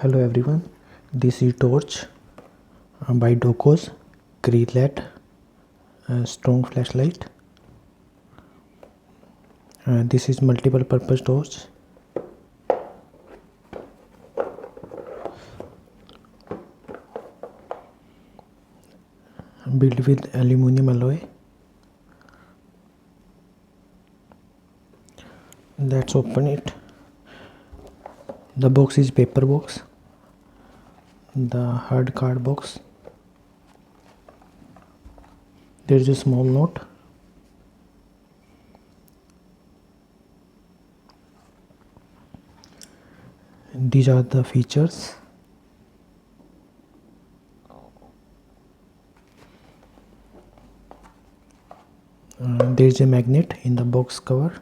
Hello everyone, this is torch by DOCOSS Cree LED strong flashlight. This is multiple purpose torch. Built with aluminium alloy. Let's open it. The box is paper box. The hard card box. There is a small note. These are the features. There is a magnet in the box cover.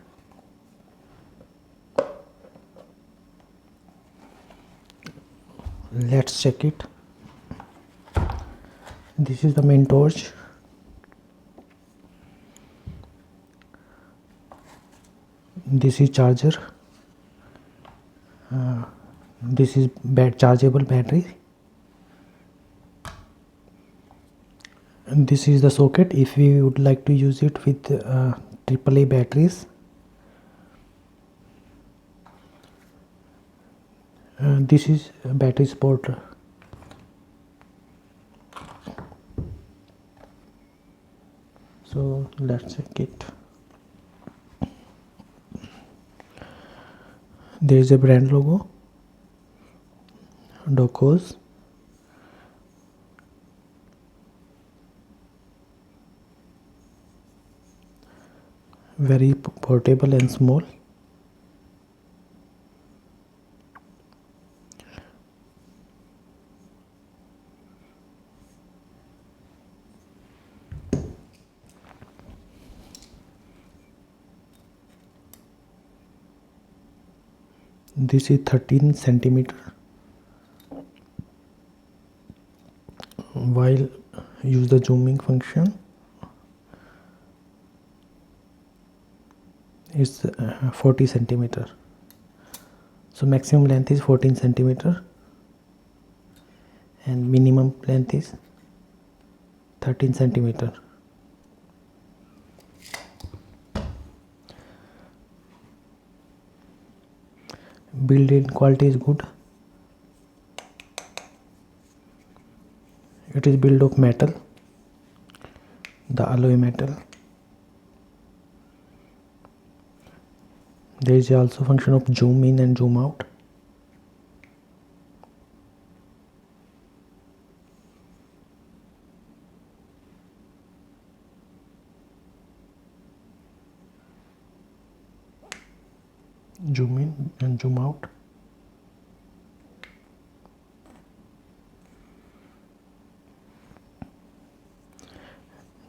Let's check it. This is the main torch. This is charger. This is chargeable battery. And this is the socket if we would like to use it with AAA batteries. This is a battery supporter. So let's check it. There is a brand logo, DOCOSS. Very portable and small. This is 13 centimeter. While use the zooming function, it's 40 centimeter. So maximum length is 14 centimeter and minimum length is 13 centimeter. Build-in quality is good. It is built of metal, the alloy metal. There is also function of zoom in and zoom out. Zoom in and zoom out.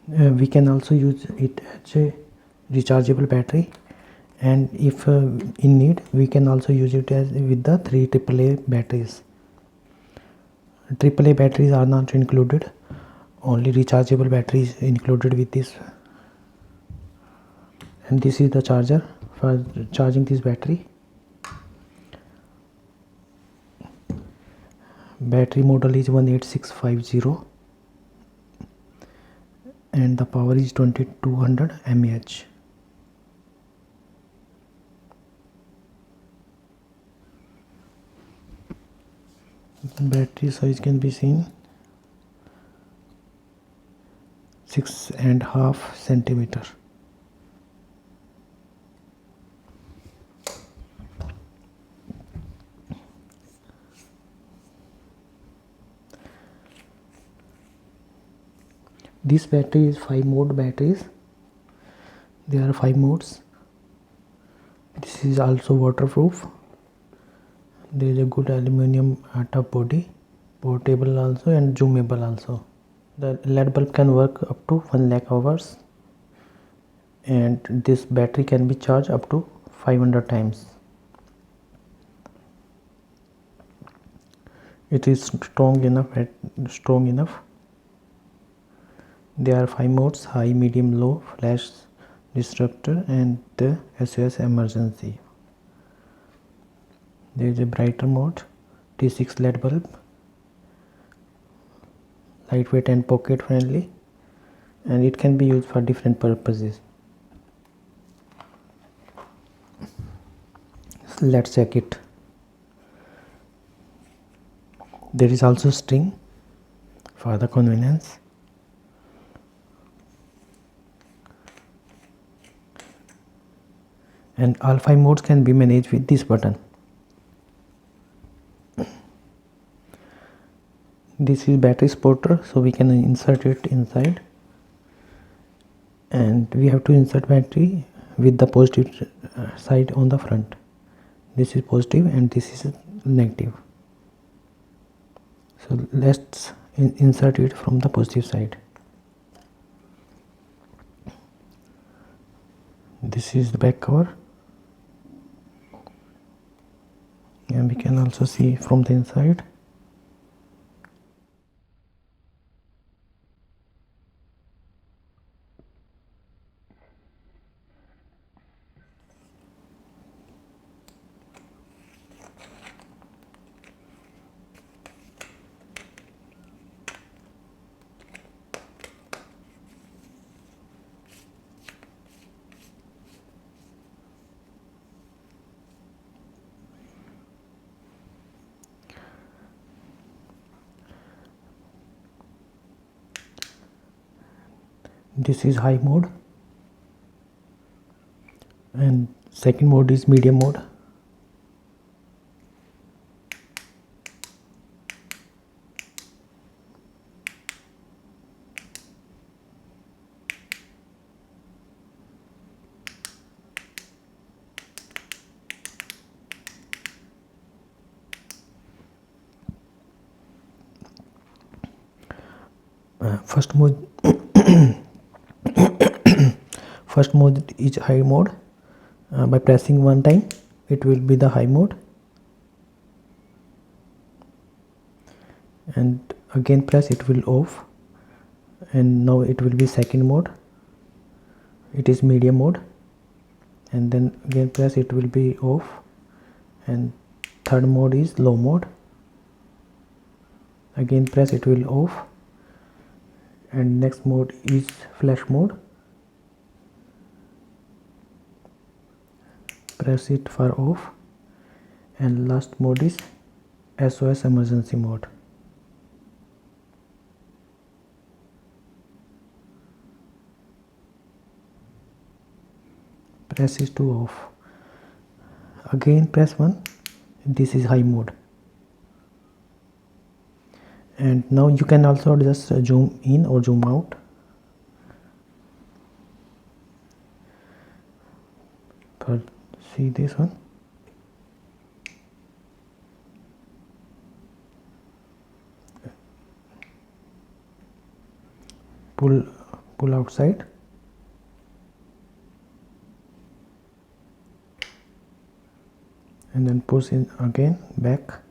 We can also use it as a rechargeable battery, and if in need we can also use it as with the 3 AAA batteries. AAA batteries are not included, only rechargeable batteries included with this. And this is the charger for charging this battery. Battery model is 18650 and the power is 2200 mAh. Battery size can be seen 6.5 centimeter. This battery is 5 mode batteries. There are 5 modes. This is also waterproof. There is a good aluminium top body, portable also and zoomable also. The LED bulb can work up to 1 lakh hours, and this battery can be charged up to 500 times. It is strong enough. There are 5 modes: high, medium, low, flash, disruptor and SOS emergency. There is a brighter mode, T6 LED bulb, lightweight and pocket friendly, and it can be used for different purposes. Let's check it. There is also string for the convenience. And all 5 modes can be managed with this button. This is battery supporter, so we can insert it inside, and we have to insert battery with the positive side on the front. This is positive and this is negative. So let's insert it from the positive side. This is the back cover, and we can also see from the inside. This is high mode, and second mode is medium mode. First mode first mode is high mode. By pressing one time it will be the high mode, and again press it will off, and now it will be second mode, it is medium mode, and then again press it will be off, and third mode is low mode, again press it will off, and next mode is flash mode, press it for off, and last mode is SOS emergency mode. Press it to off, again press 1, this is high mode. And now you can also just zoom in or zoom out. But see this one, pull outside, and then push in again back.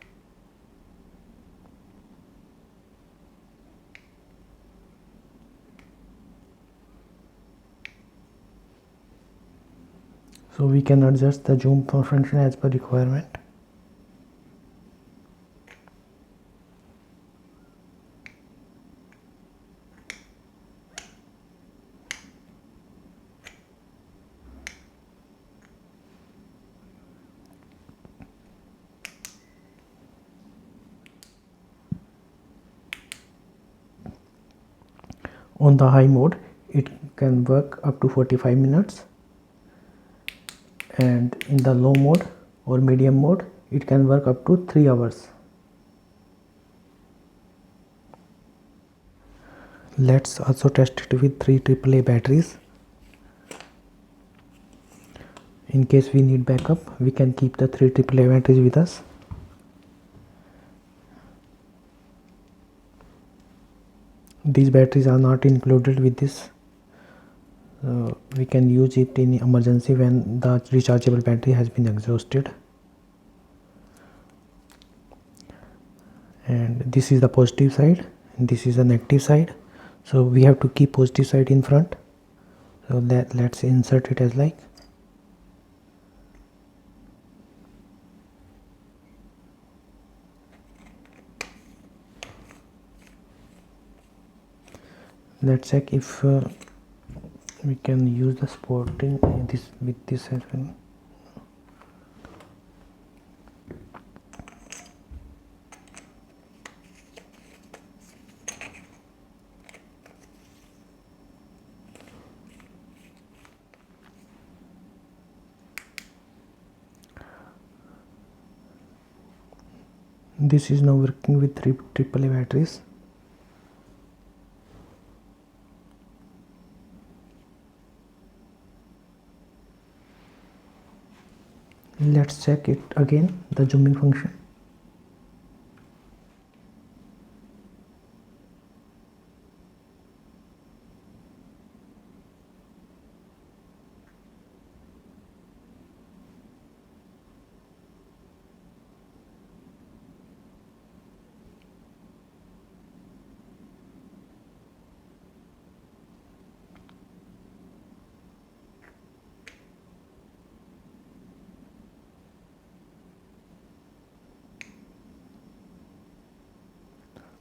So we can adjust the zoom function as per requirement. On the high mode it can work up to 45 minutes, and in the low mode or medium mode it can work up to 3 hours. Let's also test it with 3 AAA batteries. In case we need backup, we can keep the 3 AAA batteries with us. These batteries are not included with this. We can use it in emergency when the rechargeable battery has been exhausted. And this is the positive side and this is the negative side, so we have to keep positive side in front. So let's insert it as like. Let's check if we can use the sporting this with this as well. This is now working with three AAA batteries. Let's check it again, the zooming function.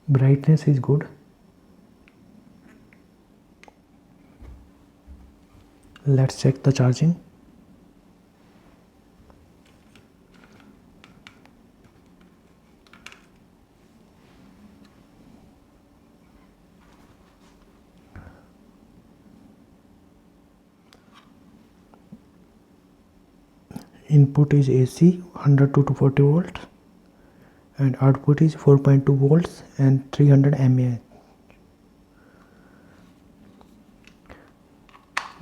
Brightness is good. Let's check the charging. Input is AC 100 to 240 volts and output is 4.2 volts and 300 mAh.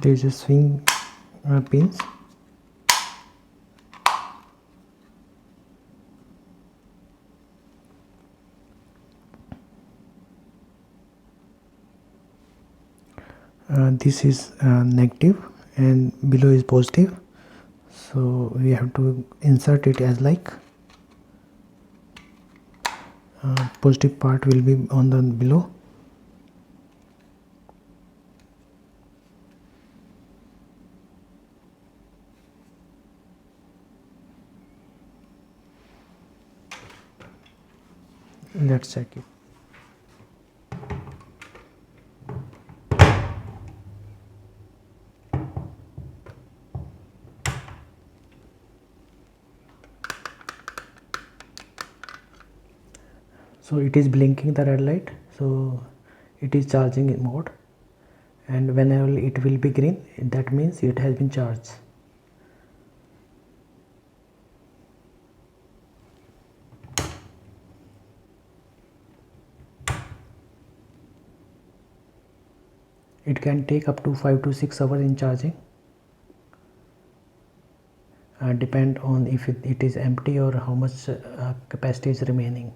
There is a swing pins. This is negative and below is positive, so we have to insert it as like positive part will be on the below. Let's check it. So it is blinking the red light, so it is charging in mode, and whenever it will be green, that means it has been charged. It can take up to 5 to 6 hours in charging, depend on if it is empty or how much capacity is remaining.